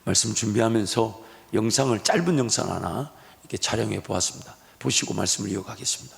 말씀 준비하면서 짧은 영상 하나 이렇게 촬영해 보았습니다. 보시고 말씀을 이어가겠습니다.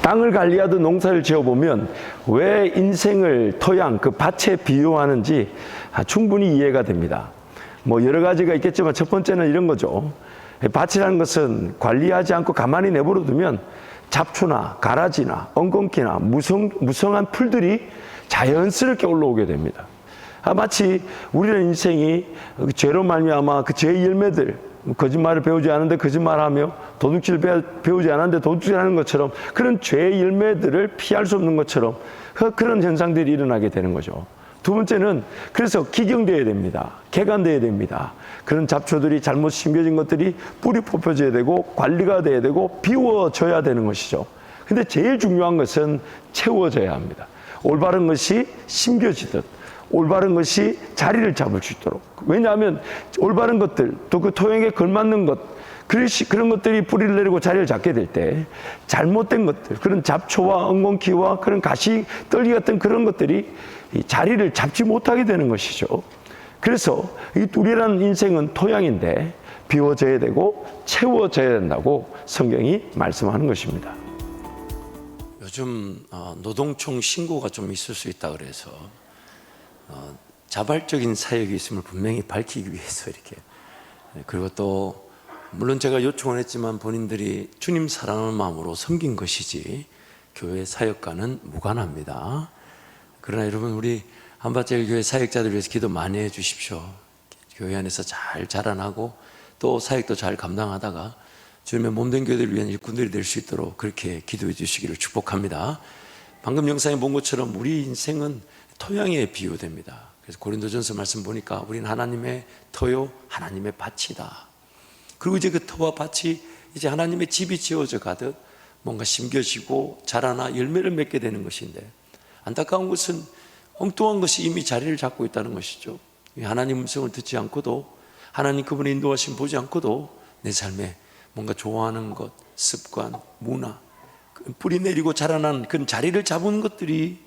땅을 관리하듯 농사를 지어보면 왜 인생을 토양, 그 밭에 비유하는지 충분히 이해가 됩니다. 뭐 여러 가지가 있겠지만 첫 번째는 이런 거죠. 밭이라는 것은 관리하지 않고 가만히 내버려 두면 잡초나 가라지나 엉겅퀴나 무성한 풀들이 자연스럽게 올라오게 됩니다. 마치 우리의 인생이 죄로 말미암아 그 죄의 열매들, 거짓말을 배우지 않은데 거짓말하며 도둑질을 배우지 않았는데 도둑질하는 것처럼, 그런 죄의 열매들을 피할 수 없는 것처럼 그런 현상들이 일어나게 되는 거죠. 두 번째는 그래서 기경되어야 됩니다. 개간되어야 됩니다. 그런 잡초들이 잘못 심겨진 것들이 뿌리 뽑혀져야 되고 관리가 돼야 되고 비워져야 되는 것이죠. 근데 제일 중요한 것은 채워져야 합니다. 올바른 것이 심겨지듯 올바른 것이 자리를 잡을 수 있도록. 왜냐하면 올바른 것들, 또 그 토양에 걸맞는 것, 그런 것들이 뿌리를 내리고 자리를 잡게 될 때 잘못된 것들, 그런 잡초와 엉겅퀴와 그런 가시, 떨기 같은 그런 것들이 자리를 잡지 못하게 되는 것이죠. 그래서 이 우리라는 인생은 토양인데 비워져야 되고 채워져야 된다고 성경이 말씀하는 것입니다. 요즘 노동총 신고가 좀 있을 수 있다 그래서 자발적인 사역이 있음을 분명히 밝히기 위해서 이렇게, 그리고 또 물론 제가 요청을 했지만 본인들이 주님 사랑하는 마음으로 섬긴 것이지 교회 사역과는 무관합니다. 그러나 여러분, 우리 한밭제일교회 사역자들 위해서 기도 많이 해 주십시오. 교회 안에서 잘 자라나고 또 사역도 잘 감당하다가 주님의 몸된 교회들을 위한 일꾼들이 될 수 있도록 그렇게 기도해 주시기를 축복합니다. 방금 영상에 본 것처럼 우리 인생은 토양에 비유됩니다. 그래서 고린도전서 말씀 보니까 우리는 하나님의 터요, 하나님의 밭이다. 그리고 이제 그 터와 밭이 이제 하나님의 집이 지어져 가듯 뭔가 심겨지고 자라나 열매를 맺게 되는 것인데, 안타까운 것은 엉뚱한 것이 이미 자리를 잡고 있다는 것이죠. 하나님 음성을 듣지 않고도, 하나님 그분의 인도하심 보지 않고도 내 삶에 뭔가 좋아하는 것, 습관, 문화, 뿌리 내리고 자라난 그런 자리를 잡은 것들이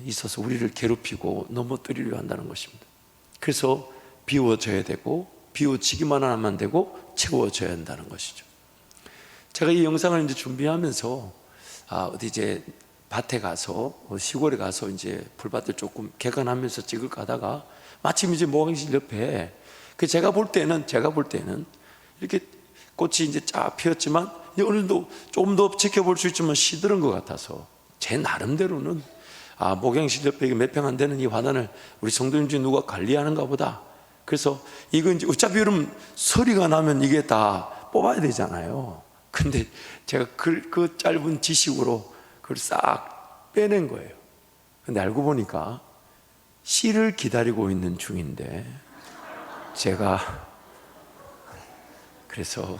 있어서 우리를 괴롭히고 넘어뜨리려 한다는 것입니다. 그래서 비워져야 되고, 비워지기만 하면 안 되고 채워져야 한다는 것이죠. 제가 이 영상을 이제 준비하면서 어디 이제 밭에 가서, 시골에 가서 이제 풀밭을 조금 개간하면서 찍을까 하다가 마침 이제 모강실 옆에 제가 볼 때는 이렇게 꽃이 이제 쫙 피었지만 오늘도 조금 더 지켜볼 수 있지만 시들은 것 같아서 제 나름대로는 목양실 옆에 몇 평 안 되는 이 화단을 우리 성도님 중에 누가 관리하는가 보다. 그래서 이거 이제 어차피 그러면 서리가 나면 이게 다 뽑아야 되잖아요. 근데 제가 그 짧은 지식으로 그걸 싹 빼낸 거예요. 근데 알고 보니까 씨를 기다리고 있는 중인데, 제가 그래서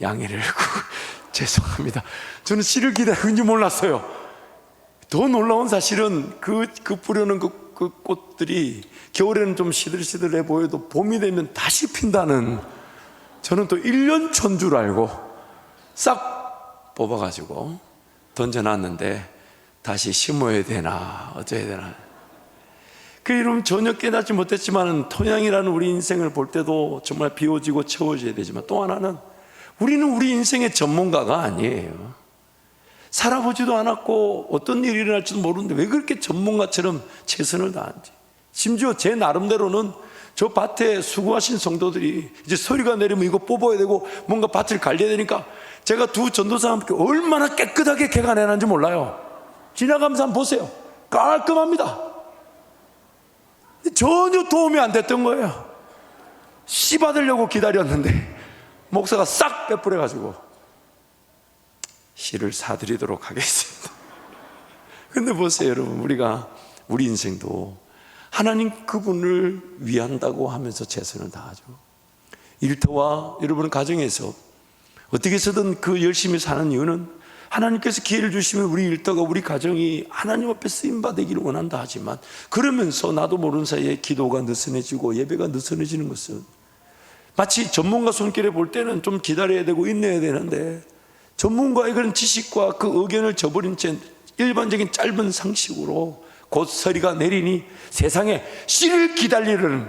양해를 죄송합니다. 저는 씨를 기다리고 있는지 몰랐어요. 더 놀라운 사실은 그 뿌려놓은 그 꽃들이 겨울에는 좀 시들시들해 보여도 봄이 되면 다시 핀다는, 저는 또 1년 전 줄 알고 싹 뽑아가지고 던져놨는데 다시 심어야 되나 어쩌야 되나. 그럼 전혀 깨닫지 못했지만 토양이라는 우리 인생을 볼 때도 정말 비워지고 채워져야 되지만, 또 하나는 우리는 우리 인생의 전문가가 아니에요. 살아보지도 않았고 어떤 일이 일어날지도 모르는데 왜 그렇게 전문가처럼 최선을 다하는지. 심지어 제 나름대로는 저 밭에 수고하신 성도들이 이제 서리가 내리면 이거 뽑아야 되고 뭔가 밭을 갈려야 되니까 제가 두 전도사와 함께 얼마나 깨끗하게 개간해놨는지 몰라요. 지나가면서 한번 보세요. 깔끔합니다. 전혀 도움이 안 됐던 거예요. 씨 받으려고 기다렸는데 목사가 싹 빼뿌려가지고 씨를 사드리도록 하겠습니다. 근데 보세요 여러분, 우리 인생도 하나님 그분을 위한다고 하면서 최선을 다하죠. 일터와 여러분 가정에서 어떻게 해서든 그 열심히 사는 이유는 하나님께서 기회를 주시면 우리 일터가 우리 가정이 하나님 앞에 쓰임받기를 원한다 하지만 그러면서 나도 모르는 사이에 기도가 느슨해지고 예배가 느슨해지는 것은 마치 전문가 손길에 볼 때는 좀 기다려야 되고 인내해야 되는데 전문가의 그런 지식과 그 의견을 저버린 채 일반적인 짧은 상식으로 곧 서리가 내리니 세상에 씨를 기다리는,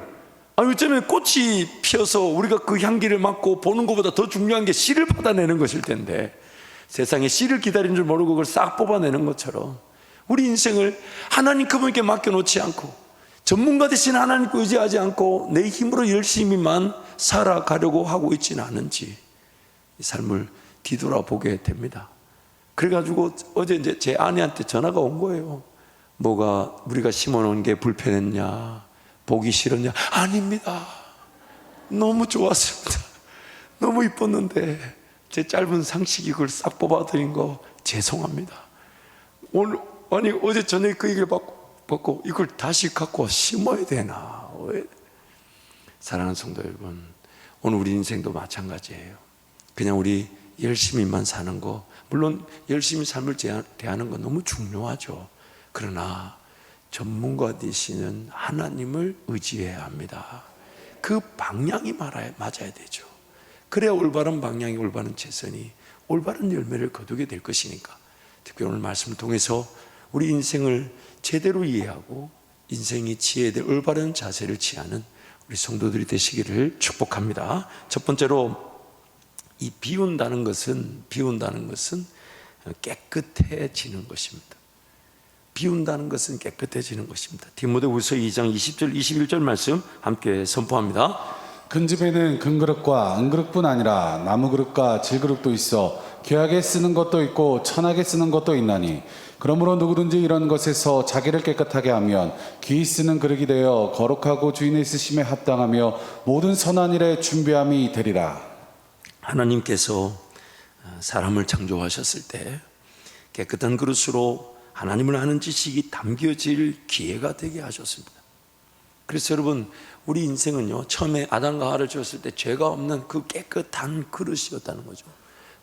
어쩌면 꽃이 피어서 우리가 그 향기를 맡고 보는 것보다 더 중요한 게 씨를 받아내는 것일 텐데 세상에 씨를 기다리는 줄 모르고 그걸 싹 뽑아내는 것처럼 우리 인생을 하나님 그분께 맡겨놓지 않고 전문가 대신 하나님께 의지하지 않고 내 힘으로 열심히만 살아가려고 하고 있지는 않은지 이 삶을 뒤돌아보게 됩니다. 그래가지고 어제 이제 제 아내한테 전화가 온 거예요. 뭐가 우리가 심어놓은 게 불편했냐, 보기 싫었냐? 아닙니다. 너무 좋았습니다. 너무 이뻤는데 제 짧은 상식이 그걸 싹 뽑아드린 거 죄송합니다. 오늘 아니 어제 저녁에 그 얘기를 받고 이걸 다시 갖고 심어야 되나? 사랑하는 성도 여러분, 오늘 우리 인생도 마찬가지예요. 그냥 우리 열심히만 사는 거, 물론 열심히 삶을 대하는 건 너무 중요하죠. 그러나 전문가 되시는 하나님을 의지해야 합니다. 그 방향이 맞아야 되죠. 그래야 올바른 방향이, 올바른 최선이 올바른 열매를 거두게 될 것이니까 특히 오늘 말씀을 통해서 우리 인생을 제대로 이해하고 인생이 취해야 될 올바른 자세를 취하는 우리 성도들이 되시기를 축복합니다. 첫 번째로 이 비운다는 것은 깨끗해지는 것입니다. 비운다는 것은 깨끗해지는 것입니다. 디모데후서 2장 20절 21절 말씀 함께 선포합니다. 큰 집에는 금 그릇과 은 그릇뿐 아니라 나무 그릇과 질 그릇도 있어 귀하게 쓰는 것도 있고 천하게 쓰는 것도 있나니 그러므로 누구든지 이런 것에서 자기를 깨끗하게 하면 귀히 쓰는 그릇이 되어 거룩하고 주인의 쓰심에 합당하며 모든 선한 일에 준비함이 되리라. 하나님께서 사람을 창조하셨을 때 깨끗한 그릇으로 하나님을 아는 지식이 담겨질 기회가 되게 하셨습니다. 그래서 여러분, 우리 인생은요, 처음에 아담과 하와를 지었을 때 죄가 없는 그 깨끗한 그릇이었다는 거죠.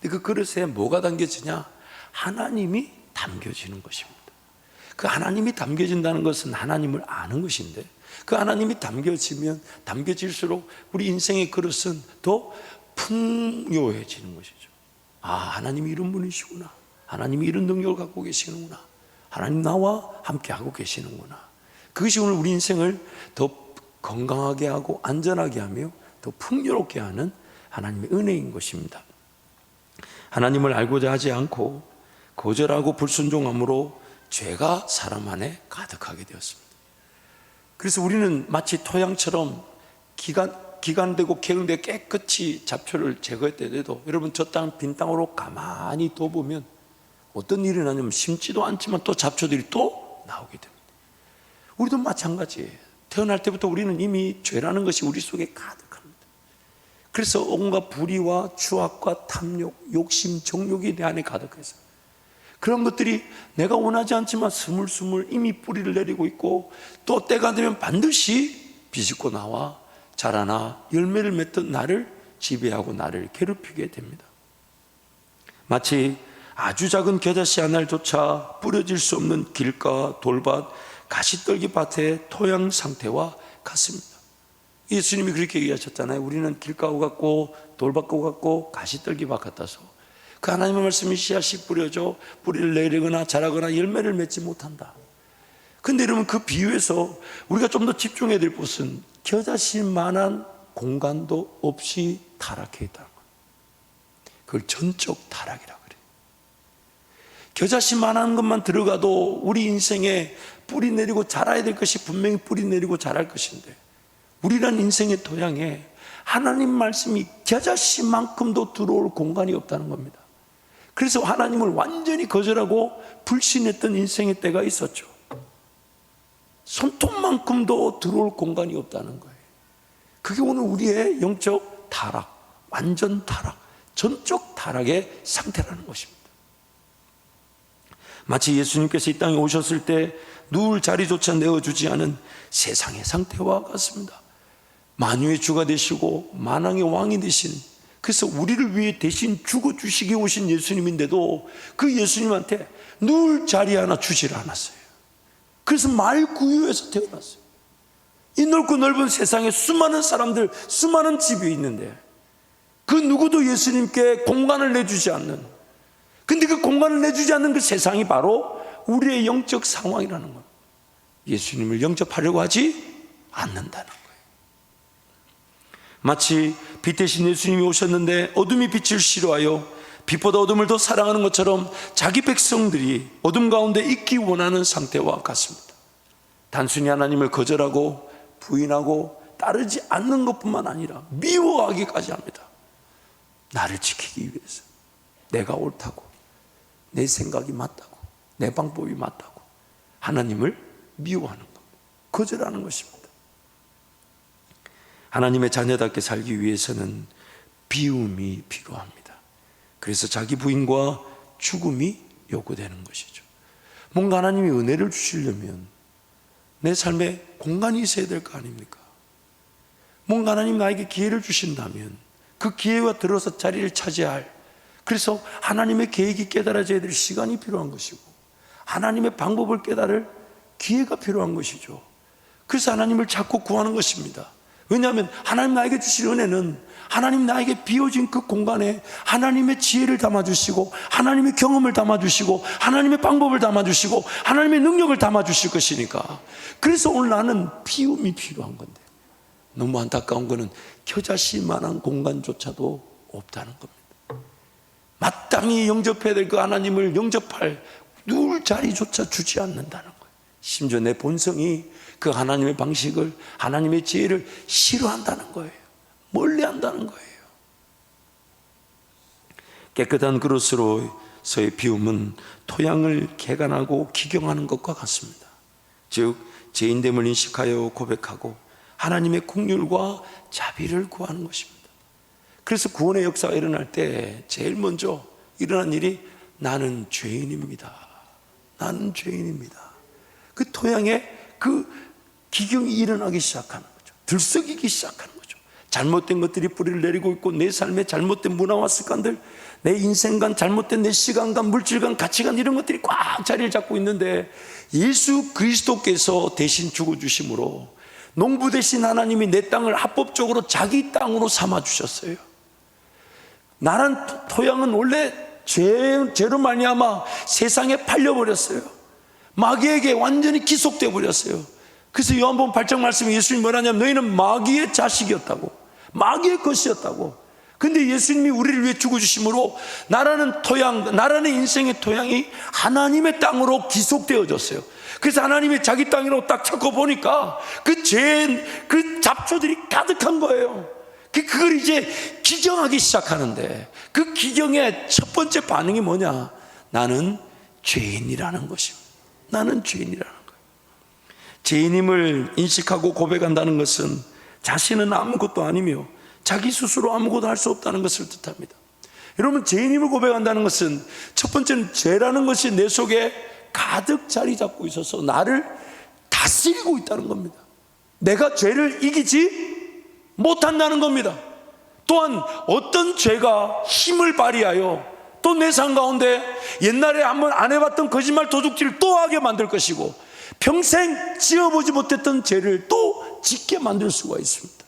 근데 그 그릇에 뭐가 담겨지냐? 하나님이 담겨지는 것입니다. 그 하나님이 담겨진다는 것은 하나님을 아는 것인데 그 하나님이 담겨질수록 우리 인생의 그릇은 더 풍요해지는 것이죠. 아, 하나님이 이런 분이시구나. 하나님이 이런 능력을 갖고 계시는구나. 하나님 나와 함께하고 계시는구나. 그것이 오늘 우리 인생을 더 건강하게 하고 안전하게 하며 더 풍요롭게 하는 하나님의 은혜인 것입니다. 하나님을 알고자 하지 않고 거절하고 불순종함으로 죄가 사람 안에 가득하게 되었습니다. 그래서 우리는 마치 토양처럼 기간되고 개운되고 깨끗이 잡초를 제거했더라도 여러분 저 땅 빈 땅으로 가만히 둬보면 어떤 일이 나냐면 심지도 않지만 또 잡초들이 또 나오게 됩니다. 우리도 마찬가지예요. 태어날 때부터 우리는 이미 죄라는 것이 우리 속에 가득합니다. 그래서 온갖 불의와 추악과 탐욕, 욕심, 정욕이 내 안에 가득해서 그런 것들이 내가 원하지 않지만 스물스물 이미 뿌리를 내리고 있고 또 때가 되면 반드시 비집고 나와 자라나 열매를 맺던 나를 지배하고 나를 괴롭히게 됩니다. 마치 아주 작은 겨자씨 하나조차 뿌려질 수 없는 길가, 돌밭, 가시떨기 밭의 토양 상태와 같습니다. 예수님이 그렇게 얘기하셨잖아요. 우리는 길가와 같고 돌밭과 같고 가시떨기밭 같아서 그 하나님의 말씀이 씨앗이 뿌려져 뿌리를 내리거나 자라거나 열매를 맺지 못한다. 근데 여러분 그 비유에서 우리가 좀 더 집중해야 될 것은 겨자씨만한 공간도 없이 타락해 있다는 거예요. 그걸 전적 타락이라고 그래요. 겨자씨만한 것만 들어가도 우리 인생에 뿌리 내리고 자라야 될 것이 분명히 뿌리 내리고 자랄 것인데 우리란 인생의 토양에 하나님 말씀이 겨자씨만큼도 들어올 공간이 없다는 겁니다. 그래서 하나님을 완전히 거절하고 불신했던 인생의 때가 있었죠. 손톱만큼도 들어올 공간이 없다는 거예요. 그게 오늘 우리의 영적 타락, 완전 타락, 전적 타락의 상태라는 것입니다. 마치 예수님께서 이 땅에 오셨을 때 누울 자리조차 내어주지 않은 세상의 상태와 같습니다. 만유의 주가 되시고 만왕의 왕이 되신, 그래서 우리를 위해 대신 죽어주시기 오신 예수님인데도 그 예수님한테 누울 자리 하나 주지를 않았어요. 그래서 말구유에서 태어났어요. 이 넓고 넓은 세상에 수많은 사람들, 수많은 집이 있는데 그 누구도 예수님께 공간을 내주지 않는, 근데 그 공간을 내주지 않는 그 세상이 바로 우리의 영적 상황이라는 거예요. 예수님을 영접하려고 하지 않는다는 거예요. 마치 빛 대신 예수님이 오셨는데 어둠이 빛을 싫어하여 빛보다 어둠을 더 사랑하는 것처럼 자기 백성들이 어둠 가운데 있기 원하는 상태와 같습니다. 단순히 하나님을 거절하고 부인하고 따르지 않는 것뿐만 아니라 미워하기까지 합니다. 나를 지키기 위해서 내가 옳다고, 내 생각이 맞다고, 내 방법이 맞다고 하나님을 미워하는 겁니다. 거절하는 것입니다. 하나님의 자녀답게 살기 위해서는 비움이 필요합니다. 그래서 자기 부인과 죽음이 요구되는 것이죠. 뭔가 하나님이 은혜를 주시려면 내 삶에 공간이 있어야 될 거 아닙니까? 뭔가 하나님 나에게 기회를 주신다면 그 기회와 들어서 자리를 차지할, 그래서 하나님의 계획이 깨달아져야 될 시간이 필요한 것이고 하나님의 방법을 깨달을 기회가 필요한 것이죠. 그래서 하나님을 자꾸 구하는 것입니다. 왜냐하면 하나님 나에게 주실 은혜는 하나님 나에게 비워진 그 공간에 하나님의 지혜를 담아주시고 하나님의 경험을 담아주시고 하나님의 방법을 담아주시고 하나님의 능력을 담아주실 것이니까. 그래서 오늘 나는 비움이 필요한 건데 너무 안타까운 거는 겨자씨만한 공간조차도 없다는 겁니다. 마땅히 영접해야 될 그 하나님을 영접할 누울 자리조차 주지 않는다는 거예요. 심지어 내 본성이 그 하나님의 방식을, 하나님의 지혜를 싫어한다는 거예요. 멀리한다는 거예요. 깨끗한 그릇으로서의 비움은 토양을 개간하고 기경하는 것과 같습니다. 즉 죄인됨을 인식하여 고백하고 하나님의 긍휼과 자비를 구하는 것입니다. 그래서 구원의 역사가 일어날 때 제일 먼저 일어난 일이 나는 죄인입니다. 나는 죄인입니다. 그 토양에 그 기경이 일어나기 시작하는 거죠. 들썩이기 시작하는 거죠. 잘못된 것들이 뿌리를 내리고 있고 내 삶에 잘못된 문화와 습관들, 내 인생관, 잘못된 내 시간관, 물질관, 가치관 이런 것들이 꽉 자리를 잡고 있는데 예수 그리스도께서 대신 죽어주심으로 농부 대신 하나님이 내 땅을 합법적으로 자기 땅으로 삼아주셨어요. 나란 토양은 원래 죄로 말미암아 세상에 팔려버렸어요. 마귀에게 완전히 기속되어 버렸어요. 그래서 요한복음 8장 말씀에 예수님이 뭐라냐면 너희는 마귀의 자식이었다고, 마귀의 것이었다고. 근데 예수님이 우리를 위해 죽어주심으로 나라는 토양, 나라는 인생의 토양이 하나님의 땅으로 기속되어졌어요. 그래서 하나님의 자기 땅이라고 딱 찾고 보니까 그 잡초들이 가득한 거예요. 그걸 이제 기경하기 시작하는데 그 기경의 첫 번째 반응이 뭐냐? 나는 죄인이라는 것입니다. 나는 죄인이라는 거예요. 죄인임을 인식하고 고백한다는 것은 자신은 아무것도 아니며 자기 스스로 아무것도 할 수 없다는 것을 뜻합니다. 여러분, 죄인임을 고백한다는 것은 첫 번째는 죄라는 것이 내 속에 가득 자리 잡고 있어서 나를 다스리고 있다는 겁니다. 내가 죄를 이기지 못한다는 겁니다. 또한 어떤 죄가 힘을 발휘하여 또 내 삶 가운데 옛날에 한번 안 해봤던 거짓말 도둑질을 또 하게 만들 것이고 평생 지어보지 못했던 죄를 또 짓게 만들 수가 있습니다.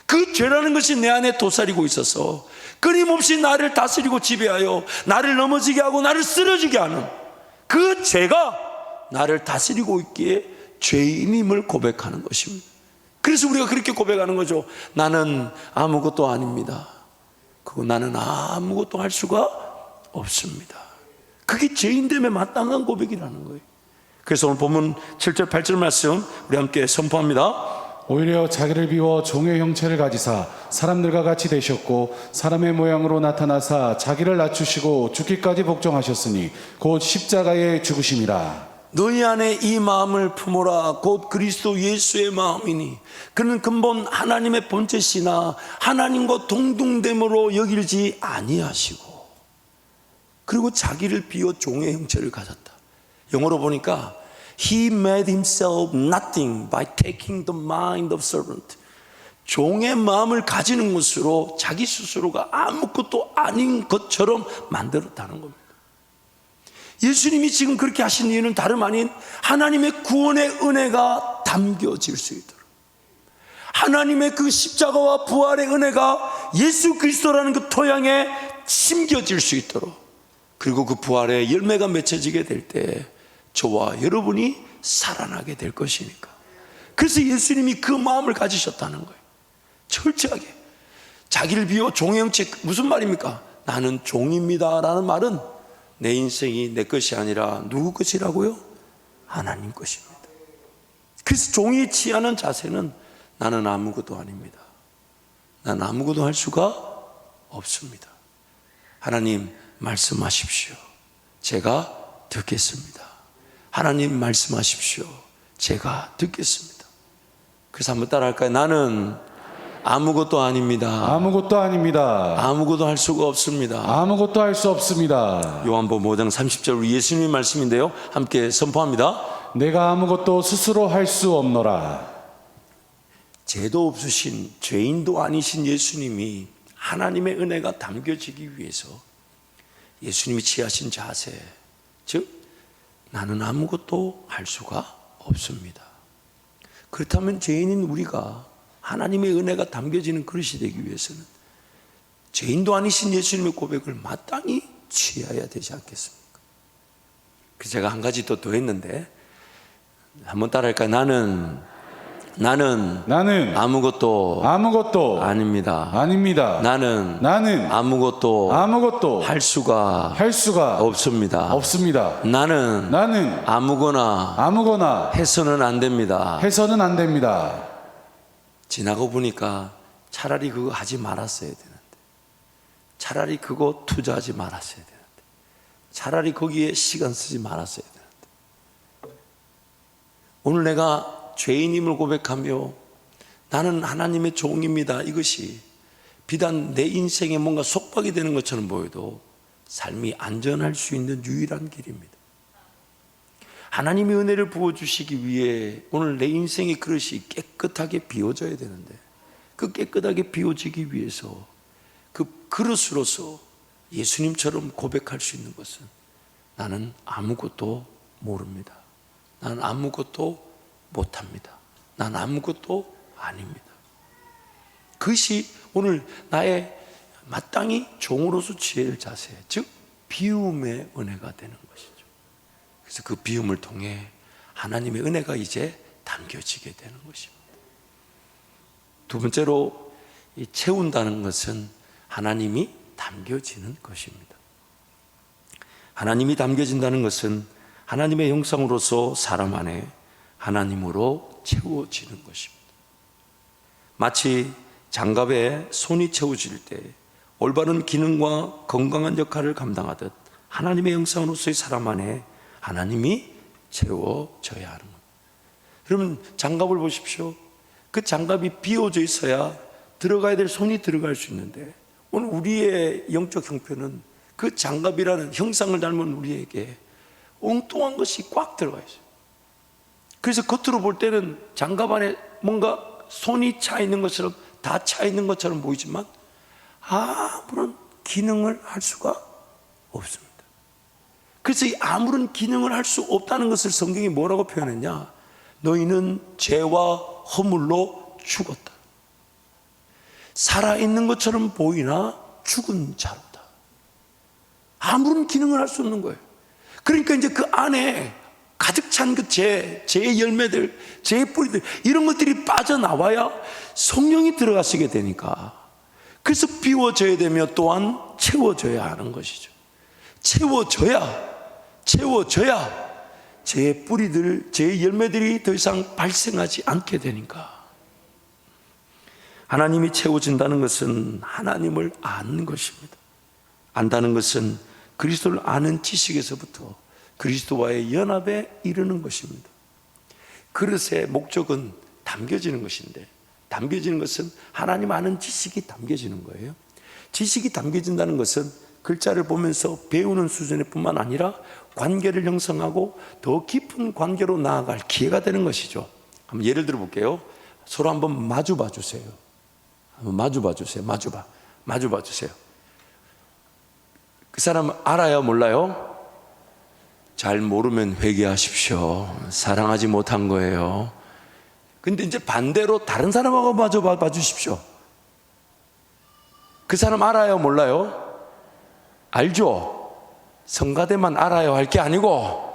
그 죄라는 것이 내 안에 도사리고 있어서 끊임없이 나를 다스리고 지배하여 나를 넘어지게 하고 나를 쓰러지게 하는 그 죄가 나를 다스리고 있기에 죄인임을 고백하는 것입니다. 그래서 우리가 그렇게 고백하는 거죠. 나는 아무것도 아닙니다. 그리고 나는 아무것도 할 수가 없습니다. 그게 죄인됨에 마땅한 고백이라는 거예요. 그래서 오늘 본문 7절 8절 말씀 우리 함께 선포합니다. 오히려 자기를 비워 종의 형체를 가지사 사람들과 같이 되셨고 사람의 모양으로 나타나사 자기를 낮추시고 죽기까지 복종하셨으니 곧 십자가에 죽으심이라. 너희 안에 이 마음을 품어라. 곧 그리스도 예수의 마음이니 그는 근본 하나님의 본체시나 하나님과 동등됨으로 여길지 아니하시고 그리고 자기를 비워 종의 형체를 가졌다. 영어로 보니까 He made himself nothing by taking the mind of servant. 종의 마음을 가지는 것으로 자기 스스로가 아무것도 아닌 것처럼 만들었다는 겁니다. 예수님이 지금 그렇게 하신 이유는 다름 아닌 하나님의 구원의 은혜가 담겨질 수 있도록, 하나님의 그 십자가와 부활의 은혜가 예수 그리스도라는 그 토양에 심겨질 수 있도록, 그리고 그 부활의 열매가 맺혀지게 될 때 저와 여러분이 살아나게 될 것이니까. 그래서 예수님이 그 마음을 가지셨다는 거예요. 철저하게 자기를 비워 종의 형체. 무슨 말입니까? 나는 종입니다 라는 말은 내 인생이 내 것이 아니라 누구 것이라고요? 하나님 것입니다. 그래서 종이 취하는 자세는 나는 아무것도 아닙니다. 난 아무것도 할 수가 없습니다. 하나님 말씀하십시오. 제가 듣겠습니다. 하나님 말씀하십시오. 제가 듣겠습니다. 그래서 한번 따라할까요? 나는 아무것도 아닙니다. 아무것도 아닙니다. 아무것도 할 수가 없습니다. 아무것도 할 수 없습니다. 요한복음 5장 30절 우리 예수님의 말씀인데요, 함께 선포합니다. 내가 아무것도 스스로 할 수 없노라. 죄도 없으신, 죄인도 아니신 예수님이 하나님의 은혜가 담겨지기 위해서 예수님이 취하신 자세, 즉 나는 아무것도 할 수가 없습니다. 그렇다면 죄인인 우리가 하나님의 은혜가 담겨지는 그릇이 되기 위해서는 죄인도 아니신 예수님의 고백을 마땅히 취해야 되지 않겠습니까? 그래서 제가 한 가지 더 했는데 한번 따라할까요? 나는 아무것도 아닙니다. 나는 아무것도 할 수가 없습니다. 나는 아무거나 해서는 안 됩니다. 지나고 보니까 차라리 그거 하지 말았어야 되는데, 차라리 그거 투자하지 말았어야 되는데, 차라리 거기에 시간 쓰지 말았어야 되는데, 오늘 내가 죄인임을 고백하며 나는 하나님의 종입니다, 이것이 비단 내 인생에 뭔가 속박이 되는 것처럼 보여도 삶이 안전할 수 있는 유일한 길입니다. 하나님의 은혜를 부어주시기 위해 오늘 내 인생의 그릇이 깨끗하게 비워져야 되는데, 그 깨끗하게 비워지기 위해서 그 그릇으로서 예수님처럼 고백할 수 있는 것은 나는 아무것도 모릅니다. 나는 아무것도 못합니다. 난 아무것도 아닙니다. 그것이 오늘 나의 마땅히 종으로서 취할 자세, 즉 비움의 은혜가 되는 것이죠. 그래서 그 비움을 통해 하나님의 은혜가 이제 담겨지게 되는 것입니다. 두 번째로, 이 채운다는 것은 하나님이 담겨지는 것입니다. 하나님이 담겨진다는 것은 하나님의 형상으로서 사람 안에 하나님으로 채워지는 것입니다. 마치 장갑에 손이 채워질 때 올바른 기능과 건강한 역할을 감당하듯 하나님의 형상으로서의 사람 안에 하나님이 채워져야 하는 겁니다. 여러분, 장갑을 보십시오. 그 장갑이 비워져 있어야 들어가야 될 손이 들어갈 수 있는데, 오늘 우리의 영적 형편은 그 장갑이라는 형상을 닮은 우리에게 엉뚱한 것이 꽉 들어가 있어요. 그래서 겉으로 볼 때는 장갑 안에 뭔가 손이 차 있는 것처럼, 다 차 있는 것처럼 보이지만 아무런 기능을 할 수가 없습니다. 그래서 이 아무런 기능을 할 수 없다는 것을 성경이 뭐라고 표현했냐? 너희는 죄와 허물로 죽었다. 살아있는 것처럼 보이나 죽은 자로다. 아무런 기능을 할 수 없는 거예요. 그러니까 이제 그 안에 가득 찬 그 죄의 열매들, 죄의 뿌리들, 이런 것들이 빠져나와야 성령이 들어가시게 되니까, 그래서 비워져야 되며 또한 채워져야 하는 것이죠. 채워져야 죄의 뿌리들, 죄의 열매들이 더 이상 발생하지 않게 되니까 하나님이 채워진다는 것은 하나님을 아는 것입니다. 안다는 것은 그리스도를 아는 지식에서부터 그리스도와의 연합에 이르는 것입니다. 그릇의 목적은 담겨지는 것인데, 담겨지는 것은 하나님 아는 지식이 담겨지는 거예요. 지식이 담겨진다는 것은 글자를 보면서 배우는 수준일 뿐만 아니라 관계를 형성하고 더 깊은 관계로 나아갈 기회가 되는 것이죠. 한번 예를 들어 볼게요. 서로 한번 마주 봐 주세요. 한번 마주 봐 주세요. 마주 봐 주세요. 그 사람 알아요, 몰라요? 잘 모르면 회개하십시오. 사랑하지 못한 거예요. 근데 이제 반대로 다른 사람하고 마주 봐 주십시오. 그 사람 알아요, 몰라요? 알죠? 성가대만 알아요 할 게 아니고.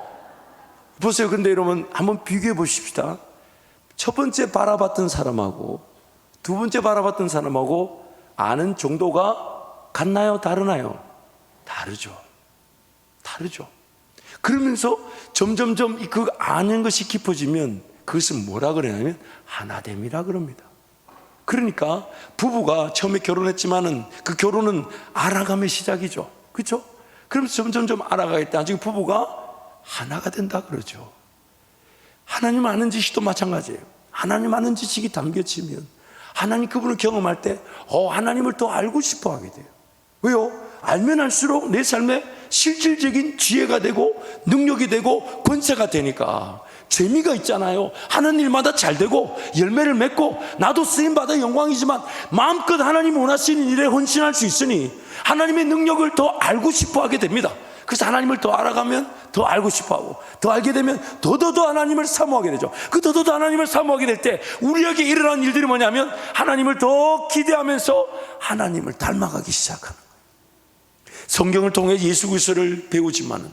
보세요. 근데 여러분 한번 비교해 보십시다. 첫 번째 바라봤던 사람하고 두 번째 바라봤던 사람하고 아는 정도가 같나요? 다르나요? 다르죠. 그러면서 점점점 그 아는 것이 깊어지면 그것은 뭐라 그러냐면 하나됨이라 그럽니다. 그러니까 부부가 처음에 결혼했지만은 그 결혼은 알아감의 시작이죠. 그렇죠? 그러면서 점점점 알아가겠다. 나중에 부부가 하나가 된다 그러죠. 하나님 아는 지식도 마찬가지예요. 하나님 아는 지식이 담겨지면 하나님 그분을 경험할 때 하나님을 더 알고 싶어 하게 돼요. 왜요? 알면 알수록 내 삶에 실질적인 지혜가 되고 능력이 되고 권세가 되니까 재미가 있잖아요. 하는 일마다 잘 되고 열매를 맺고 나도 쓰임받아 영광이지만 마음껏 하나님 원하시는 일에 헌신할 수 있으니 하나님의 능력을 더 알고 싶어 하게 됩니다. 그래서 하나님을 더 알아가면 더 알고 싶어 하고 더 알게 되면 더더더 하나님을 사모하게 되죠. 그 더더더 하나님을 사모하게 될 때 우리에게 일어나는 일들이 뭐냐면 하나님을 더 기대하면서 하나님을 닮아가기 시작하는 거예요. 성경을 통해 예수 그리스도를 배우지만은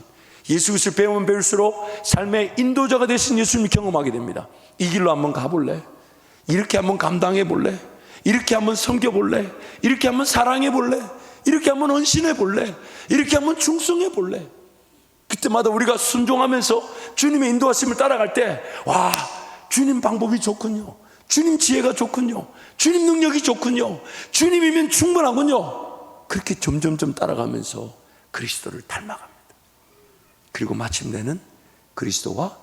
예수 그리스도를 배우면 배울수록 삶의 인도자가 되신 예수님을 경험하게 됩니다. 이 길로 한번 가볼래? 이렇게 한번 감당해 볼래? 이렇게 한번 섬겨 볼래? 이렇게 한번 사랑해 볼래? 이렇게 한번 헌신해 볼래? 이렇게 한번 충성해 볼래? 그때마다 우리가 순종하면서 주님의 인도하심을 따라갈 때 와, 주님 방법이 좋군요. 주님 지혜가 좋군요. 주님 능력이 좋군요. 주님이면 충분하군요. 그렇게 점점점 따라가면서 그리스도를 닮아갑니다. 그리고 마침내는 그리스도와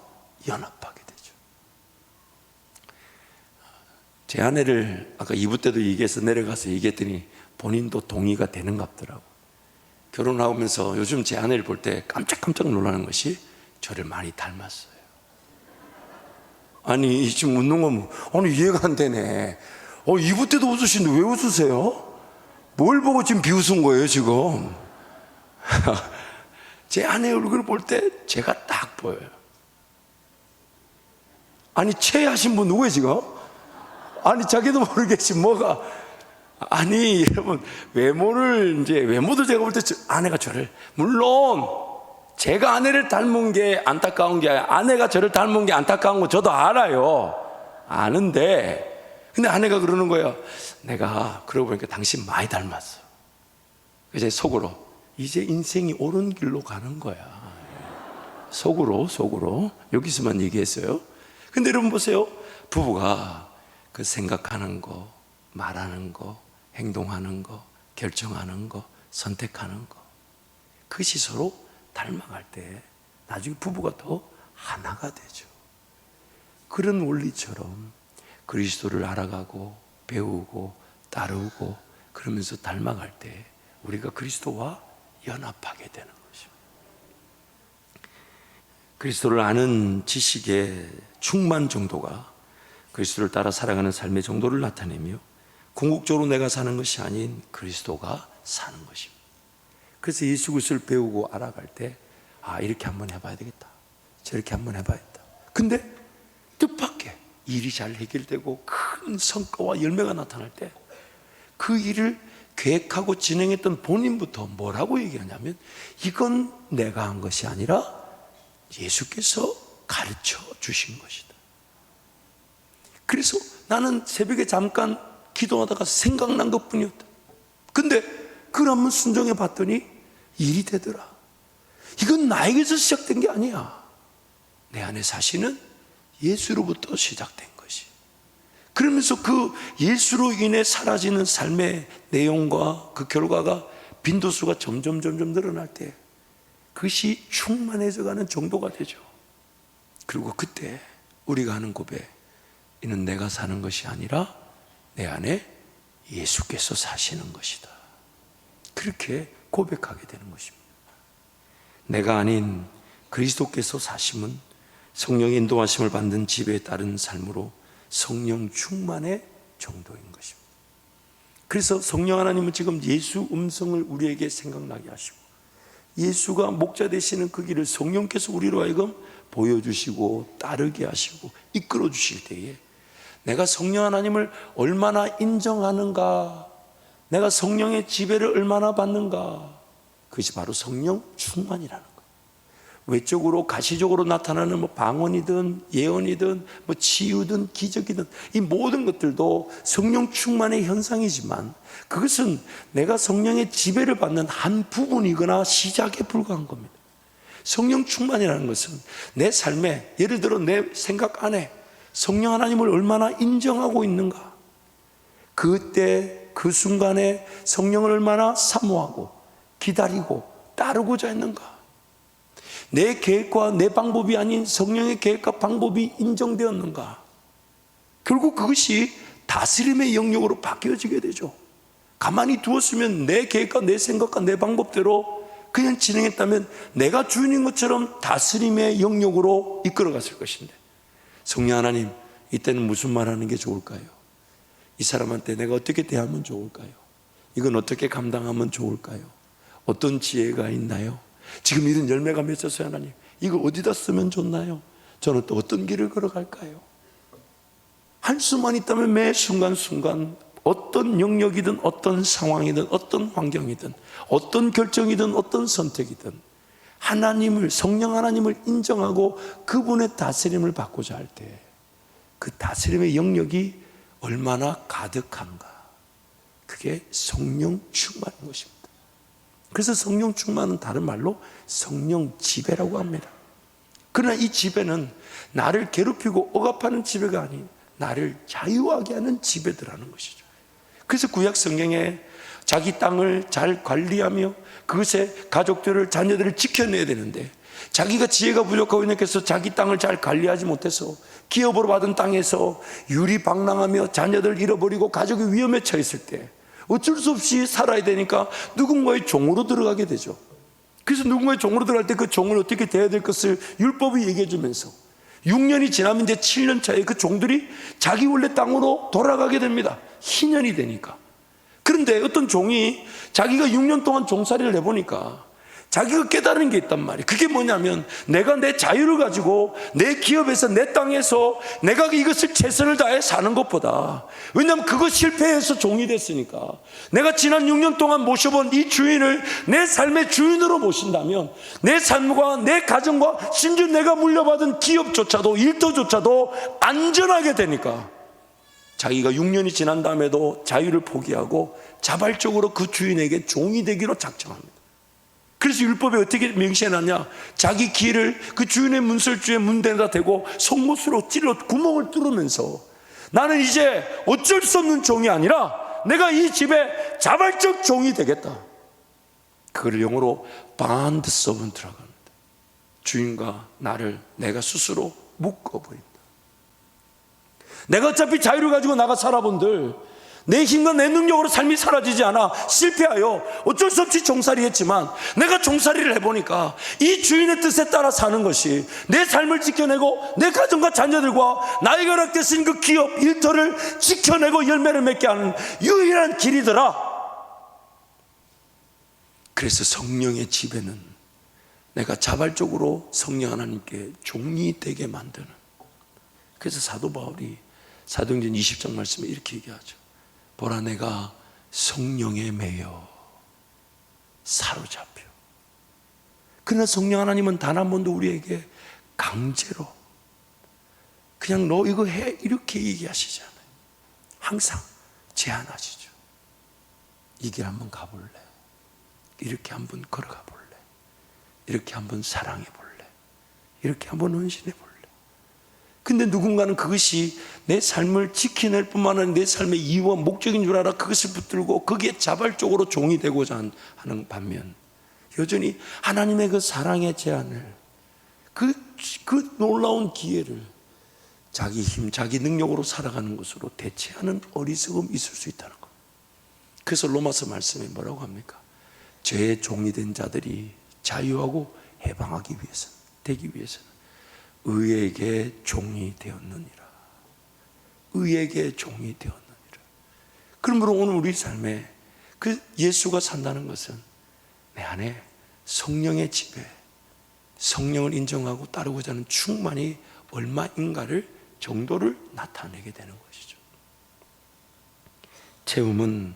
연합하게 되죠. 제 아내를 아까 2부 때도 얘기해서 내려가서 얘기했더니 본인도 동의가 되는갑더라고. 결혼하면서 요즘 제 아내를 볼 때 깜짝깜짝 놀라는 것이 저를 많이 닮았어요. 아니 지금 웃는 건 아니 이해가 안 되네. 2부 때도 웃으시는데 왜 웃으세요? 뭘 보고 지금 비웃은 거예요 지금? 제 아내 얼굴을 볼 때 제가 딱 보여요. 아니 체하신 분 누구예요 지금? 아니 자기도 모르겠지 뭐가. 아니 여러분 외모도 제가 볼 때 아내가 저를 물론 제가 아내를 닮은 게 안타까운 게 아니라 아내가 저를 닮은 게 안타까운 거 저도 알아요. 아는데 근데 아내가 그러는 거예요. 내가 그러고 보니까 당신 많이 닮았어. 이제 속으로 이제 인생이 옳은 길로 가는 거야. 속으로 여기서만 얘기했어요. 근데 여러분 보세요. 부부가 그 생각하는 거, 말하는 거, 행동하는 거, 결정하는 거, 선택하는 거 그것이 서로 닮아갈 때 나중에 부부가 더 하나가 되죠. 그런 원리처럼 그리스도를 알아가고 배우고 따르고 그러면서 닮아갈 때 우리가 그리스도와 연합하게 되는 것입니다. 그리스도를 아는 지식의 충만 정도가 그리스도를 따라 살아가는 삶의 정도를 나타내며 궁극적으로 내가 사는 것이 아닌 그리스도가 사는 것입니다. 그래서 예수 그리스도를 배우고 알아갈 때 이렇게 한번 해봐야 되겠다. 저렇게 한번 해봐야겠다. 근데 뜻밖의 일이 잘 해결되고 큰 성과와 열매가 나타날 때 그 일을 계획하고 진행했던 본인부터 뭐라고 얘기하냐면 이건 내가 한 것이 아니라 예수께서 가르쳐 주신 것이다. 그래서 나는 새벽에 잠깐 기도하다가 생각난 것뿐이었다. 근데 그걸 한번 순종해 봤더니 일이 되더라. 이건 나에게서 시작된 게 아니야. 내 안에 사시는 예수로부터 시작된 것이. 그러면서 그 예수로 인해 사라지는 삶의 내용과 그 결과가 빈도수가 점점 늘어날 때 그것이 충만해져 가는 정도가 되죠. 그리고 그때 우리가 하는 고백, 이는 내가 사는 것이 아니라 내 안에 예수께서 사시는 것이다. 그렇게 고백하게 되는 것입니다. 내가 아닌 그리스도께서 사심은 성령의 인도하심을 받는 지배에 따른 삶으로 성령 충만의 정도인 것입니다. 그래서 성령 하나님은 지금 예수 음성을 우리에게 생각나게 하시고 예수가 목자 되시는 그 길을 성령께서 우리로 하여금 보여주시고 따르게 하시고 이끌어 주실 때에 내가 성령 하나님을 얼마나 인정하는가, 내가 성령의 지배를 얼마나 받는가, 그것이 바로 성령 충만이라는 거예요. 외적으로 가시적으로 나타나는 방언이든 예언이든 치유든 기적이든 이 모든 것들도 성령 충만의 현상이지만 그것은 내가 성령의 지배를 받는 한 부분이거나 시작에 불과한 겁니다. 성령 충만이라는 것은 내 삶에, 예를 들어 내 생각 안에 성령 하나님을 얼마나 인정하고 있는가, 그때 그 순간에 성령을 얼마나 사모하고 기다리고 따르고자 했는가, 내 계획과 내 방법이 아닌 성령의 계획과 방법이 인정되었는가, 결국 그것이 다스림의 영역으로 바뀌어지게 되죠. 가만히 두었으면 내 계획과 내 생각과 내 방법대로 그냥 진행했다면 내가 주인인 것처럼 다스림의 영역으로 이끌어갔을 것인데, 성령 하나님, 이때는 무슨 말하는 게 좋을까요? 이 사람한테 내가 어떻게 대하면 좋을까요? 이건 어떻게 감당하면 좋을까요? 어떤 지혜가 있나요? 지금 이런 열매가 맺었어요. 하나님, 이거 어디다 쓰면 좋나요? 저는 또 어떤 길을 걸어갈까요? 할 수만 있다면 매 순간순간 어떤 영역이든 어떤 상황이든 어떤 환경이든 어떤 결정이든 어떤 선택이든 하나님을, 성령 하나님을 인정하고 그분의 다스림을 받고자 할 때 그 다스림의 영역이 얼마나 가득한가, 그게 성령 충만인 것입니다. 그래서 성령 충만은 다른 말로 성령 지배라고 합니다. 그러나 이 지배는 나를 괴롭히고 억압하는 지배가 아닌 나를 자유하게 하는 지배들하는 것이죠. 그래서 구약 성경에 자기 땅을 잘 관리하며 그것에 가족들을, 자녀들을 지켜내야 되는데 자기가 지혜가 부족하고 인해서 자기 땅을 잘 관리하지 못해서 기업으로 받은 땅에서 유리방랑하며 자녀들 잃어버리고 가족이 위험에 처했을 때 어쩔 수 없이 살아야 되니까 누군가의 종으로 들어가게 되죠. 그래서 누군가의 종으로 들어갈 때 그 종을 어떻게 대해야 될 것을 율법이 얘기해 주면서 6년이 지나면 이제 7년 차에 그 종들이 자기 원래 땅으로 돌아가게 됩니다. 희년이 되니까. 그런데 어떤 종이 자기가 6년 동안 종살이를 해보니까 자기가 깨달은 게 있단 말이에요. 그게 뭐냐면 내가 내 자유를 가지고 내 기업에서 내 땅에서 내가 이것을 최선을 다해 사는 것보다, 왜냐하면 그거 실패해서 종이 됐으니까 내가 지난 6년 동안 모셔본 이 주인을 내 삶의 주인으로 모신다면 내 삶과 내 가정과 심지어 내가 물려받은 기업조차도 일터조차도 안전하게 되니까 자기가 6년이 지난 다음에도 자유를 포기하고 자발적으로 그 주인에게 종이 되기로 작정합니다. 그래서 율법에 어떻게 명시해놨냐, 자기 길을 그 주인의 문설주에 문대다 대고 송곳으로 찔러 구멍을 뚫으면서 나는 이제 어쩔 수 없는 종이 아니라 내가 이 집의 자발적 종이 되겠다. 그걸 영어로 bond servant라고 합니다. 주인과 나를 내가 스스로 묶어버린다. 내가 어차피 자유를 가지고 나가 살아본들 내 힘과 내 능력으로 삶이 사라지지 않아 실패하여 어쩔 수 없이 종살이 했지만 내가 종살이를 해보니까 이 주인의 뜻에 따라 사는 것이 내 삶을 지켜내고 내 가정과 자녀들과 나에게 허락되신 그 기업 일터를 지켜내고 열매를 맺게 하는 유일한 길이더라. 그래서 성령의 지배는 내가 자발적으로 성령 하나님께 종이 되게 만드는, 그래서 사도 바울이 사도행전 20장 말씀에 이렇게 얘기하죠. 보라, 내가 성령에 매여 사로잡혀. 그러나 성령 하나님은 단 한 번도 우리에게 강제로 그냥 너 이거 해 이렇게 얘기하시지 않아요. 항상 제안하시죠. 이 길 한번 가볼래? 이렇게 한번 걸어가 볼래? 이렇게 한번 사랑해 볼래? 이렇게 한번 헌신해 볼래? 근데 누군가는 그것이 내 삶을 지켜낼 뿐만 아니라 내 삶의 이유와 목적인 줄 알아 그것을 붙들고 거기에 자발적으로 종이 되고자 하는 반면, 여전히 하나님의 그 사랑의 제안을, 그 놀라운 기회를 자기 힘, 자기 능력으로 살아가는 것으로 대체하는 어리석음이 있을 수 있다는 것. 그래서 로마서 말씀에 뭐라고 합니까? 죄의 종이 된 자들이 자유하고 해방하기 위해서는, 되기 위해서는 의에게 종이 되었느니라. 의에게 종이 되었느니라. 그러므로 오늘 우리 삶에 그 예수가 산다는 것은 내 안에 성령의 지배, 성령을 인정하고 따르고자 하는 충만이 얼마인가를 정도를 나타내게 되는 것이죠. 채움은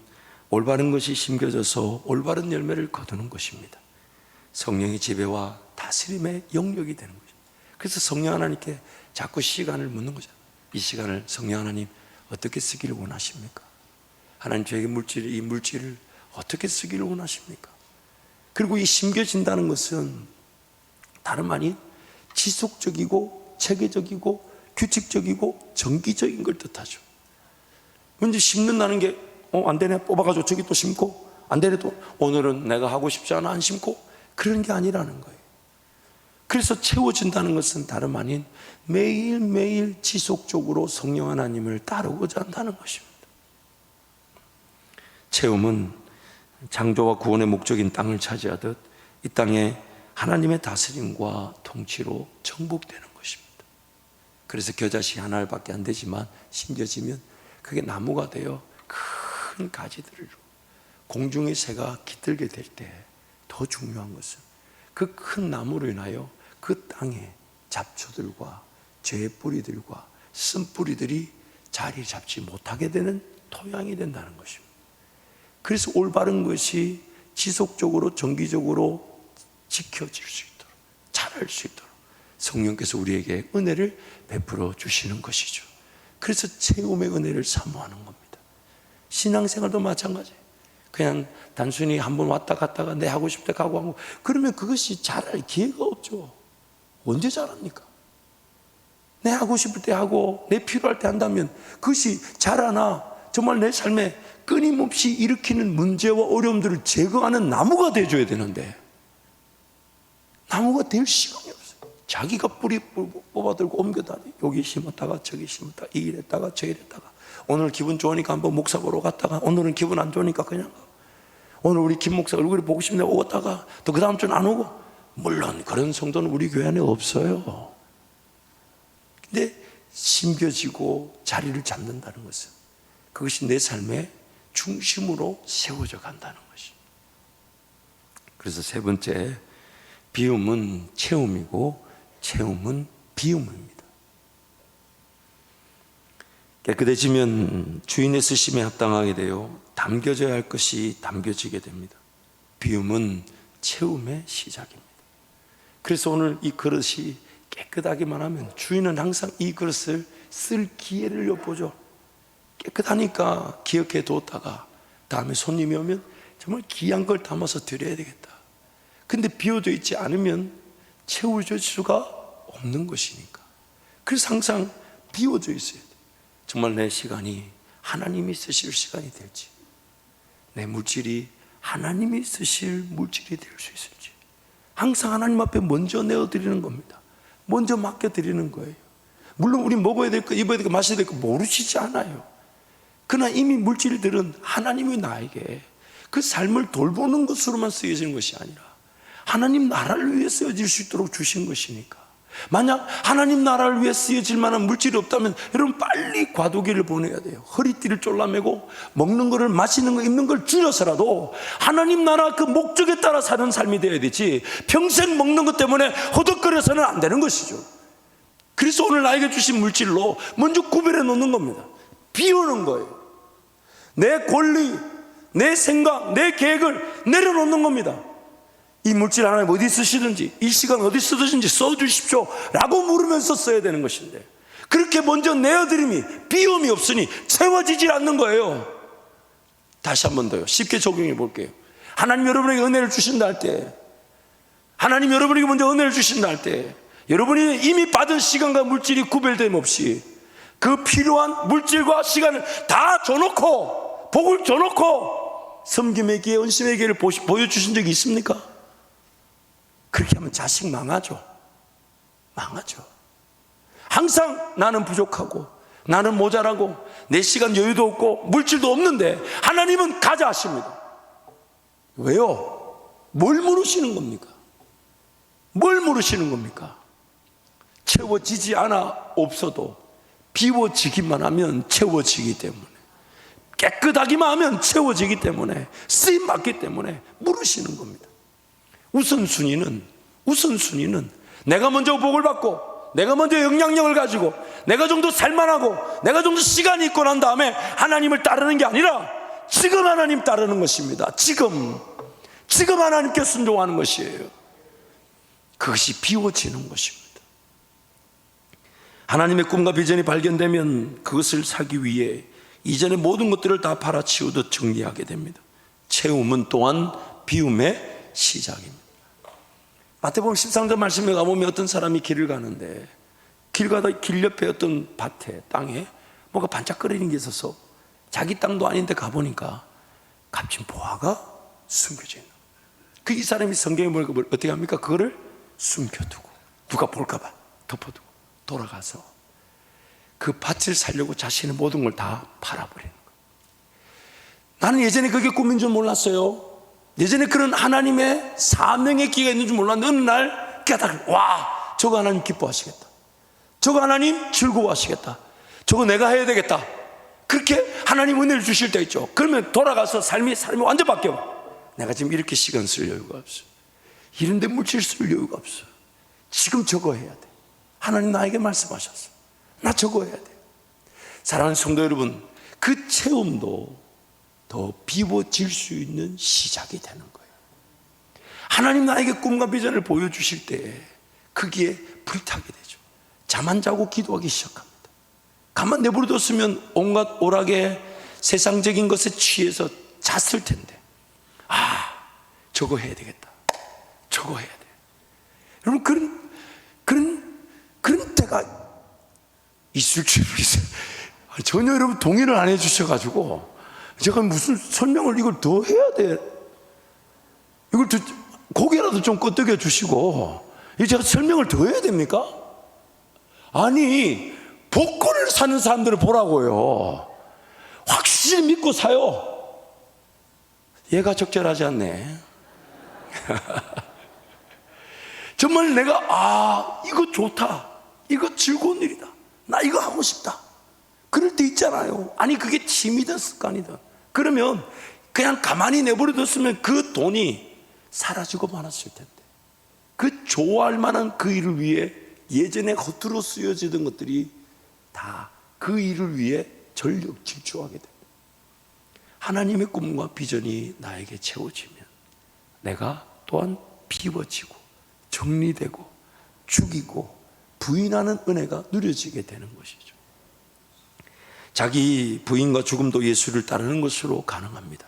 올바른 것이 심겨져서 올바른 열매를 거두는 것입니다. 성령의 지배와 다스림의 영역이 되는 것입니다. 그래서 성령 하나님께 자꾸 시간을 묻는 거죠. 이 시간을 성령 하나님 어떻게 쓰기를 원하십니까? 하나님 저에게 이 물질을 어떻게 쓰기를 원하십니까? 그리고 이 심겨진다는 것은 다름 아닌 지속적이고 체계적이고 규칙적이고 정기적인 걸 뜻하죠. 먼저 심는다는 게 안 되네 뽑아가지고 저기 또 심고, 안 되네 또 오늘은 내가 하고 싶지 않아 안 심고, 그런 게 아니라는 거예요. 그래서 채워진다는 것은 다름 아닌 매일매일 지속적으로 성령 하나님을 따르고자 한다는 것입니다. 채움은 창조와 구원의 목적인 땅을 차지하듯 이 땅에 하나님의 다스림과 통치로 정복되는 것입니다. 그래서 겨자씨 하나밖에 안 되지만 심겨지면 그게 나무가 되어 큰 가지들을 이루고 공중의 새가 깃들게 될 때 더 중요한 것은 그 큰 나무로 인하여 그 땅에 잡초들과 죄의 뿌리들과 쓴뿌리들이 자리 잡지 못하게 되는 토양이 된다는 것입니다. 그래서 올바른 것이 지속적으로 정기적으로 지켜질 수 있도록, 자랄 수 있도록 성령께서 우리에게 은혜를 베풀어 주시는 것이죠. 그래서 채움의 은혜를 사모하는 겁니다. 신앙생활도 마찬가지예요. 그냥 단순히 한번 왔다 갔다가 내 하고 싶을 때 가고 하고 그러면 그것이 자랄 기회가 없죠. 언제 자랍니까? 내 하고 싶을 때 하고 내 필요할 때 한다면 그것이 자라나 정말 내 삶에 끊임없이 일으키는 문제와 어려움들을 제거하는 나무가 돼줘야 되는데 나무가 될 시간이 없어요. 자기가 뿌리 뽑아들고 옮겨다니 여기 심었다가 저기 심었다가 이 일했다가 저 일했다가 오늘 기분 좋으니까 한번 목사 보러 갔다가 오늘은 기분 안 좋으니까 그냥 가. 오늘 우리 김 목사 얼굴이 보고 싶네 오갔다가 또 그 다음 주는 안 오고. 물론 그런 성도는 우리 교회 안에 없어요. 근데 심겨지고 자리를 잡는다는 것은 그것이 내 삶의 중심으로 세워져 간다는 것이. 그래서 세 번째, 비움은 채움이고 채움은 비움입니다. 깨끗해지면 주인의 쓰심에 합당하게 되어 담겨져야 할 것이 담겨지게 됩니다. 비움은 채움의 시작입니다. 그래서 오늘 이 그릇이 깨끗하기만 하면 주인은 항상 이 그릇을 쓸 기회를 엿보죠. 깨끗하니까 기억해 두었다가 다음에 손님이 오면 정말 귀한 걸 담아서 드려야 되겠다. 근데 비워져 있지 않으면 채워질 수가 없는 것이니까. 그래서 항상 비워져 있어야 돼. 정말 내 시간이 하나님이 쓰실 시간이 될지, 내 물질이 하나님이 쓰실 물질이 될 수 있을지 항상 하나님 앞에 먼저 내어드리는 겁니다. 먼저 맡겨드리는 거예요. 물론 우리 먹어야 될 거, 입어야 될 거, 마셔야 될 거 모르시지 않아요. 그러나 이미 물질들은 하나님이 나에게 그 삶을 돌보는 것으로만 쓰여지는 것이 아니라 하나님 나라를 위해 쓰여질 수 있도록 주신 것이니까. 만약 하나님 나라를 위해 쓰여질 만한 물질이 없다면 여러분 빨리 과도기를 보내야 돼요. 허리띠를 졸라매고 먹는 거를 마시는 거 입는 걸 줄여서라도 하나님 나라 그 목적에 따라 사는 삶이 되어야 되지 평생 먹는 것 때문에 허덕거려서는 안 되는 것이죠. 그래서 오늘 나에게 주신 물질로 먼저 구별해 놓는 겁니다. 비우는 거예요. 내 권리, 내 생각, 내 계획을 내려놓는 겁니다. 이 물질 하나님 어디 쓰시든지 이 시간 어디 쓰든지 써주십시오 라고 물으면서 써야 되는 것인데 그렇게 먼저 내어드림이 비움이 없으니 채워지질 않는 거예요. 다시 한 번 더요. 쉽게 적용해 볼게요. 하나님 여러분에게 은혜를 주신다 할 때, 하나님 여러분에게 먼저 은혜를 주신다 할 때 여러분이 이미 받은 시간과 물질이 구별됨 없이 그 필요한 물질과 시간을 다 줘놓고, 복을 줘놓고 섬김의 기회, 은심의 기회를 보여주신 적이 있습니까? 그렇게 하면 자식 망하죠. 망하죠. 항상 나는 부족하고, 나는 모자라고, 내 시간 여유도 없고 물질도 없는데 하나님은 가자 하십니다. 왜요? 뭘 물으시는 겁니까? 뭘 물으시는 겁니까? 채워지지 않아 없어도 비워지기만 하면 채워지기 때문에, 깨끗하기만 하면 채워지기 때문에, 쓰임 받기 때문에 물으시는 겁니다. 우선순위는 내가 먼저 복을 받고, 내가 먼저 영향력을 가지고, 내가 좀 더 살만하고, 내가 좀 더 시간이 있고 난 다음에 하나님을 따르는 게 아니라 지금 하나님 따르는 것입니다. 지금 하나님께 순종하는 것이에요. 그것이 비워지는 것입니다. 하나님의 꿈과 비전이 발견되면 그것을 살기 위해 이전의 모든 것들을 다 팔아치우듯 정리하게 됩니다. 채움은 또한 비움의 시작입니다. 마태복음 13장 말씀에 가보면 어떤 사람이 길을 가는데, 길 가다 길 옆에 어떤 밭에, 땅에 뭐가 반짝거리는 게 있어서 자기 땅도 아닌데 가보니까 값진 보화가 숨겨져 있는 거예요. 이 사람이 성경에 보니까 어떻게 합니까? 그거를 숨겨두고, 누가 볼까봐 덮어두고 돌아가서 그 밭을 살려고 자신의 모든 걸 다 팔아버리는 거예요. 나는 예전에 그게 꿈인 줄 몰랐어요. 예전에 그런 하나님의 사명의 기가 있는 줄 몰랐는데 어느 날 깨달아, 와, 저거 하나님 기뻐하시겠다, 저거 하나님 즐거워하시겠다, 저거 내가 해야 되겠다. 그렇게 하나님 은혜를 주실 때 있죠. 그러면 돌아가서 삶이 완전 바뀌어. 내가 지금 이렇게 시간 쓸 여유가 없어, 이런데 물질 쓸 여유가 없어, 지금 저거 해야 돼. 하나님 나에게 말씀하셨어, 나 저거 해야 돼. 사랑하는 성도 여러분, 그 체험도 더 비워질 수 있는 시작이 되는 거예요. 하나님 나에게 꿈과 비전을 보여주실 때 거기에 불타게 되죠. 잠 안 자고 기도하기 시작합니다. 가만 내버려뒀으면 온갖 오락에 세상적인 것에 취해서 잤을 텐데, 저거 해야 되겠다, 저거 해야 돼. 여러분, 그런 때가 있을 줄 있어요. 전혀 여러분 동의를 안 해주셔가지고 제가 무슨 설명을 이걸 더 해야 돼, 이걸 더 고개라도 좀 끄덕여 주시고, 제가 설명을 더 해야 됩니까? 아니, 복권을 사는 사람들을 보라고요. 확실히 믿고 사요. 얘가 적절하지 않네. 정말 내가 이거 좋다, 이거 즐거운 일이다, 나 이거 하고 싶다, 그럴 때 있잖아요. 아니, 그게 취미든 습관이든. 그러면 그냥 가만히 내버려뒀으면 그 돈이 사라지고 말았을 텐데, 그 좋아할 만한 그 일을 위해 예전에 겉으로 쓰여지던 것들이 다 그 일을 위해 전력 질주하게 됩니다. 하나님의 꿈과 비전이 나에게 채워지면 내가 또한 비워지고 정리되고 죽이고 부인하는 은혜가 누려지게 되는 것이죠. 자기 부인과 죽음도 예수를 따르는 것으로 가능합니다.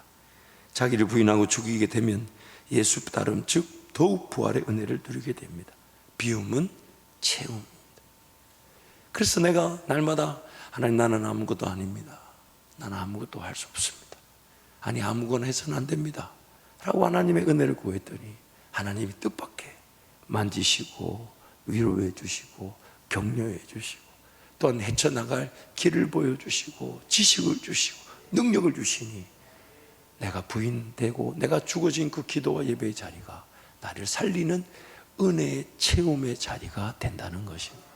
자기를 부인하고 죽이게 되면 예수 따름, 즉 더욱 부활의 은혜를 누리게 됩니다. 비움은 채움입니다. 그래서 내가 날마다 하나님, 나는 아무것도 아닙니다, 나는 아무것도 할 수 없습니다, 아니 아무거나 해서는 안 됩니다 라고 하나님의 은혜를 구했더니 하나님이 뜻밖의 만지시고 위로해 주시고 격려해 주시고 또한 헤쳐나갈 길을 보여주시고 지식을 주시고 능력을 주시니 내가 부인되고 내가 죽어진 그 기도와 예배의 자리가 나를 살리는 은혜의 체험의 자리가 된다는 것입니다.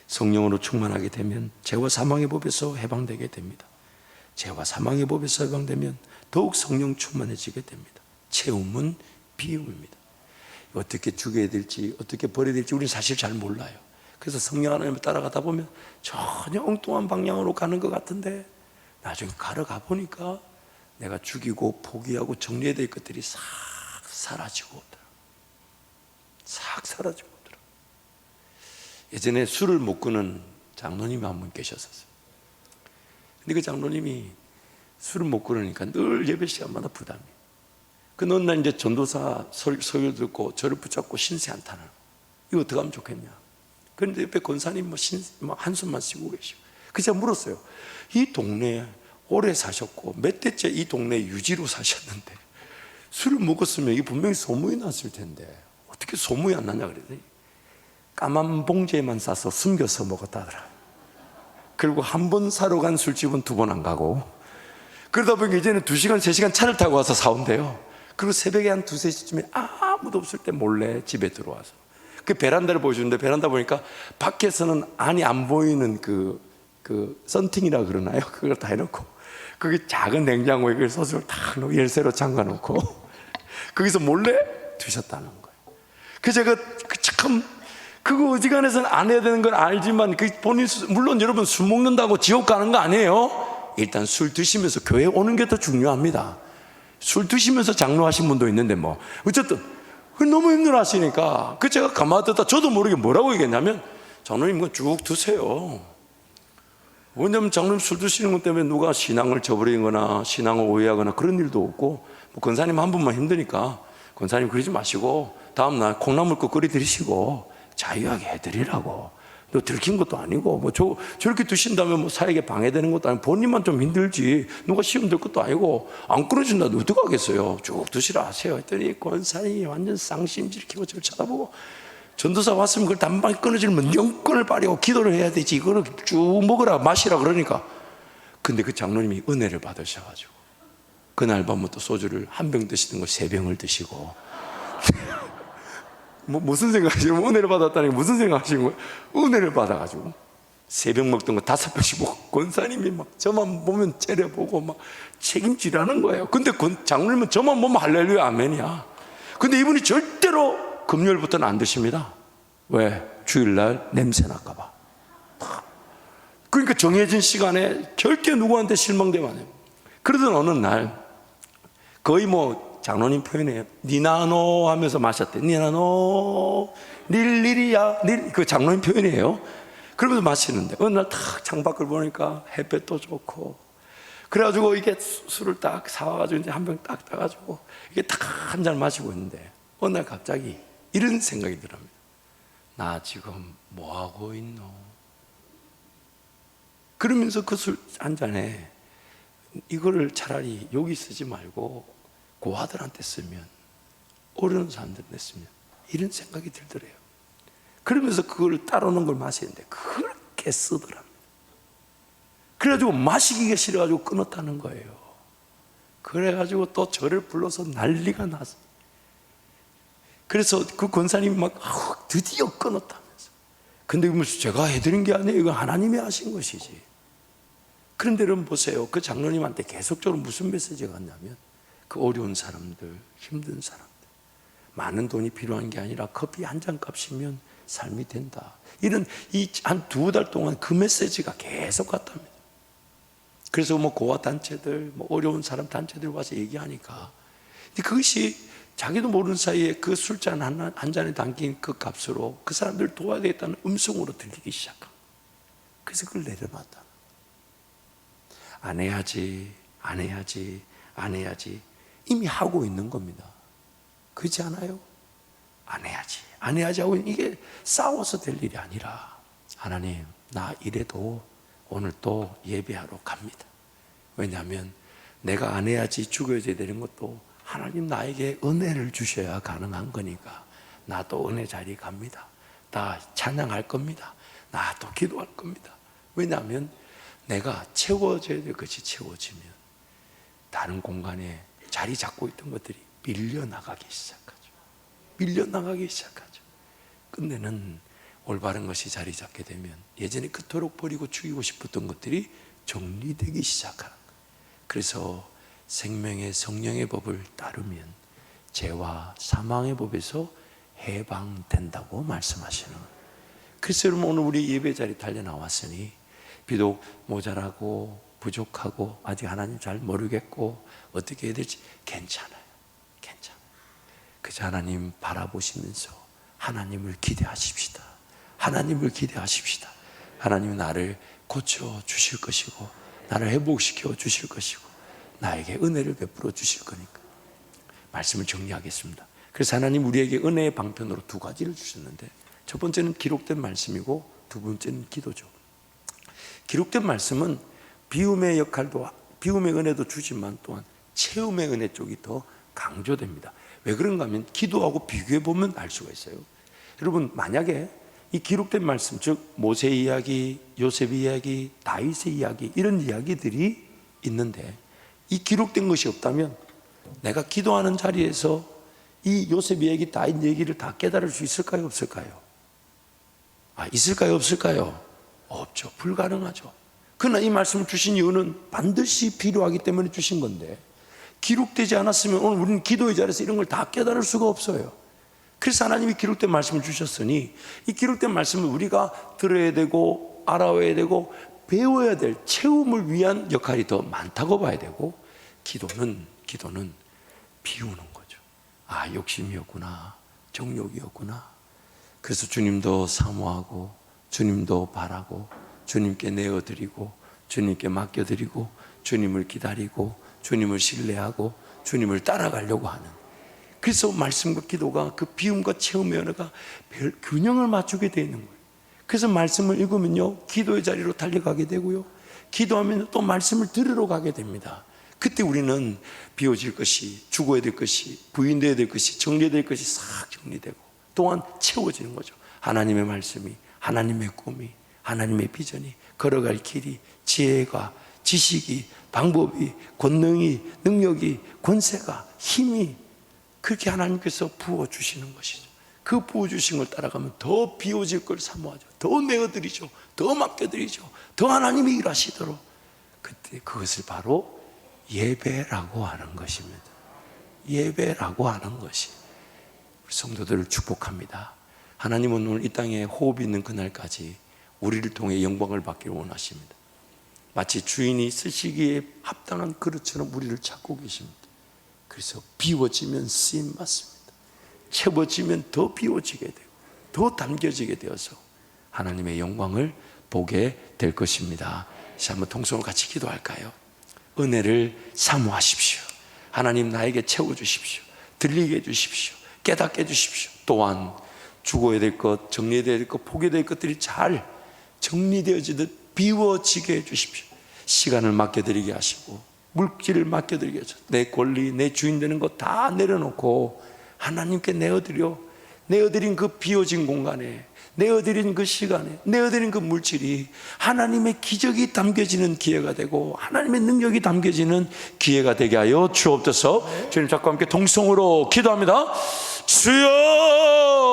성령으로 충만하게 되면 죄와 사망의 법에서 해방되게 됩니다. 죄와 사망의 법에서 해방되면 더욱 성령 충만해지게 됩니다. 채움은 비움입니다. 어떻게 죽여야 될지, 어떻게 버려야 될지 우리는 사실 잘 몰라요. 그래서 성령 하나님을 따라가다 보면 전혀 엉뚱한 방향으로 가는 것 같은데 나중에 가러가 보니까 내가 죽이고 포기하고 정리해야 될 것들이 싹 사라지고 오더라. 싹 사라지고 오더라. 예전에 술을 못 끊은 장로님이 한 분 계셨었어요. 근데 그 장로님이 술을 못 끊으니까 늘 예배 시간마다 부담이에요. 그 어느 날 이제 전도사 설교 듣고 저를 붙잡고 신세 한탄을. 이거 어떻게 하면 좋겠냐. 그런데 옆에 권사님 뭐 한숨만 쉬고 계시고. 그래서 제가 물었어요. 이 동네에 오래 사셨고 몇 대째 이 동네 유지로 사셨는데 술을 먹었으면 이게 분명히 소문이 났을 텐데 어떻게 소문이 안 나냐 그랬더니 까만 봉지에만 싸서 숨겨서 먹었다더라. 그리고 한 번 사러 간 술집은 2번 안 가고, 그러다 보니까 이제는 2시간 3시간 차를 타고 와서 사온대요. 그리고 새벽에 한 2, 3시쯤에 아무도 없을 때 몰래 집에 들어와서 그 베란다를 보여주는데, 베란다 보니까 밖에서는 안이 안 보이는 그 썬팅이라 그러나요? 그걸 다 해놓고 거기 작은 냉장고에 그 소주를 다 넣고 열쇠로 잠가놓고 거기서 몰래 드셨다는 거예요. 그래서 제가 참 그거 어지간해서는 안 해야 되는 건 알지만 본인 물론 여러분 술 먹는다고 지옥 가는 거 아니에요. 일단 술 드시면서 교회 오는 게 더 중요합니다. 술 드시면서 장로하신 분도 있는데 뭐 어쨌든 너무 힘들어하시니까 제가 가만히 듣다 저도 모르게 뭐라고 얘기했냐면, 장로님 그거 쭉 드세요. 왜냐면 장로님 술 드시는 것 때문에 누가 신앙을 저버리거나 신앙을 오해하거나 그런 일도 없고, 뭐 권사님 한 분만 힘드니까 권사님 그러지 마시고 다음날 콩나물국 끓여 드시고 자유하게 해드리라고. 너 들킨 것도 아니고 뭐 저렇게 드신다면 뭐 사역에 방해되는 것도 아니고 본인만 좀 힘들지 누가 시험 들 것도 아니고 안 끊어진다도 어떡하겠어요. 쭉 드시라 하세요 했더니 권사님이 완전 쌍심질 키고 저를 쳐다보고, 전도사 왔으면 그걸 단방에 끊어지면 영권을 발휘하고 기도를 해야 되지 이거를 쭉 먹으라 마시라 그러니까. 근데 그 장로님이 은혜를 받으셔가지고 그날 밤부터 소주를 한 병 드시던 걸 3병을 드시고 뭐 무슨 생각하시면 은혜를 받았다는 게 무슨 생각하시는 거예요? 은혜를 받아가지고 3병 먹던 거 5병씩 먹고 권사님이 막 저만 보면 째려보고 막 책임지라는 거예요. 근데 장로님은 저만 보면 할렐루야 아멘이야. 근데 이분이 절대로 금요일부터는 안 드십니다. 왜? 주일날 냄새 날까봐. 그러니까 정해진 시간에 절대 누구한테 실망되면 안 해요. 그러던 어느 날 거의 뭐 장로님 표현이에요. 니나노 하면서 마셨대. 니나노 릴리리야 그 장로님 표현이에요. 그러면서 마시는데 어느 날 탁 창밖을 보니까 햇볕도 좋고 그래가지고 이게 술을 딱 사와가지고 이제 한 병 딱 따가지고 이게 딱 한 잔 마시고 있는데 어느 날 갑자기 이런 생각이 들어옵니다. 나 지금 뭐 하고 있노? 그러면서 그 술 한 잔에 이거를 차라리 여기 쓰지 말고 고아들한테 쓰면, 어려운 사람들한테 쓰면, 이런 생각이 들더래요. 그러면서 그걸 따르는 걸 마시는데 그렇게 쓰더랍니다. 그래가지고 마시기가 싫어가지고 끊었다는 거예요. 그래가지고 또 저를 불러서 난리가 났어요. 그래서 그 권사님이 막 드디어 끊었다면서. 근데 이거 제가 해드린 게 아니에요. 이거 하나님이 하신 것이지. 그런데 여러분 보세요. 그 장로님한테 계속적으로 무슨 메시지가 갔냐면, 그 어려운 사람들, 힘든 사람들, 많은 돈이 필요한 게 아니라 커피 한 잔 값이면 삶이 된다. 이런 한 2달 동안 그 메시지가 계속 갔답니다. 그래서 뭐 고아 단체들, 뭐 어려운 사람 단체들 와서 얘기하니까, 근데 그것이 자기도 모르는 사이에 그 술잔 한 잔에 담긴 그 값으로 그 사람들을 도와야 되겠다는 음성으로 들리기 시작한. 그래서 그걸 내려놨다. 안 해야지, 안 해야지, 안 해야지. 이미 하고 있는 겁니다. 그렇지 않아요? 안 해야지, 안 해야지 하고 이게 싸워서 될 일이 아니라, 하나님, 나 이래도 오늘 또 예배하러 갑니다. 왜냐하면 내가 안 해야지 죽어야 되는 것도 하나님 나에게 은혜를 주셔야 가능한 거니까 나도 은혜 자리에 갑니다. 나 찬양할 겁니다. 나도 기도할 겁니다. 왜냐하면 내가 채워져야 될 것이 채워지면 다른 공간에 자리 잡고 있던 것들이 밀려나가기 시작하죠. 밀려나가기 시작하죠. 끝내는 올바른 것이 자리 잡게 되면 예전에 그토록 버리고 죽이고 싶었던 것들이 정리되기 시작하는 거예요. 그래서 생명의 성령의 법을 따르면 죄와 사망의 법에서 해방된다고 말씀하시는 거예요. 그래서 여러분 오늘 우리 예배 자리 달려 나왔으니 비록 모자라고 부족하고 아직 하나님 잘 모르겠고 어떻게 해야 될지 괜찮아요. 괜찮아요. 그저 하나님 바라보시면서 하나님을 기대하십시다. 하나님을 기대하십시다. 하나님은 나를 고쳐 주실 것이고 나를 회복시켜 주실 것이고 나에게 은혜를 베풀어 주실 거니까. 말씀을 정리하겠습니다. 그래서 하나님 우리에게 은혜의 방편으로 2가지를 주셨는데, 첫 번째는 기록된 말씀이고 두 번째는 기도죠. 기록된 말씀은 비움의 역할도, 비움의 은혜도 주지만 또한 체험의 은혜 쪽이 더 강조됩니다. 왜 그런가 하면 기도하고 비교해 보면 알 수가 있어요. 여러분, 만약에 이 기록된 말씀, 즉 모세 이야기, 요셉 이야기, 다윗의 이야기, 이런 이야기들이 있는데 이 기록된 것이 없다면 내가 기도하는 자리에서 이 요셉 이야기, 다윗 얘기를 다 깨달을 수 있을까요, 없을까요? 있을까요, 없을까요? 없죠. 불가능하죠. 그러나 이 말씀을 주신 이유는 반드시 필요하기 때문에 주신 건데, 기록되지 않았으면 오늘 우리는 기도의 자리에서 이런 걸 다 깨달을 수가 없어요. 그래서 하나님이 기록된 말씀을 주셨으니 이 기록된 말씀을 우리가 들어야 되고 알아야 되고 배워야 될 체험을 위한 역할이 더 많다고 봐야 되고, 기도는 비우는 거죠. 욕심이었구나, 정욕이었구나. 그래서 주님도 사모하고 주님도 바라고 주님께 내어드리고 주님께 맡겨드리고 주님을 기다리고 주님을 신뢰하고 주님을 따라가려고 하는, 그래서 말씀과 기도가 그 비움과 체험의 언어가 균형을 맞추게 되어 있는 거예요. 그래서 말씀을 읽으면요, 기도의 자리로 달려가게 되고요, 기도하면 또 말씀을 들으러 가게 됩니다. 그때 우리는 비워질 것이, 죽어야 될 것이, 부인되어야 될 것이, 정리될 것이 싹 정리되고 또한 채워지는 거죠. 하나님의 말씀이, 하나님의 꿈이, 하나님의 비전이, 걸어갈 길이, 지혜가, 지식이, 방법이, 권능이, 능력이, 권세가, 힘이 그렇게 하나님께서 부어주시는 것이죠. 그 부어주신 걸 따라가면 더 비워질 걸 사모하죠. 더 내어드리죠. 더 맡겨드리죠. 더 하나님이 일하시도록. 그때 그것을 바로 예배라고 하는 것입니다. 예배라고 하는 것이. 우리 성도들을 축복합니다. 하나님은 오늘 이 땅에 호흡이 있는 그날까지 우리를 통해 영광을 받기를 원하십니다. 마치 주인이 쓰시기에 합당한 그릇처럼 우리를 찾고 계십니다. 그래서 비워지면 쓰임 받습니다. 채워지면 더 비워지게 되고 더 담겨지게 되어서 하나님의 영광을 보게 될 것입니다. 자, 한번 통성으로 같이 기도할까요? 은혜를 사모하십시오. 하나님, 나에게 채워주십시오. 들리게 해주십시오. 깨닫게 해주십시오. 또한 죽어야 될 것, 정리해야 될 것, 포기해야 될 것들이 잘 정리되어지듯 비워지게 해주십시오. 시간을 맡겨드리게 하시고 물질을 맡겨드리게 하시고 내 권리, 내 주인 되는 것 다 내려놓고 하나님께 내어드린 그 비워진 공간에, 내어드린 그 시간에, 내어드린 그 물질이 하나님의 기적이 담겨지는 기회가 되고 하나님의 능력이 담겨지는 기회가 되게 하여 주옵소서. 주님, 자꾸 함께 동성으로 기도합니다. 주여!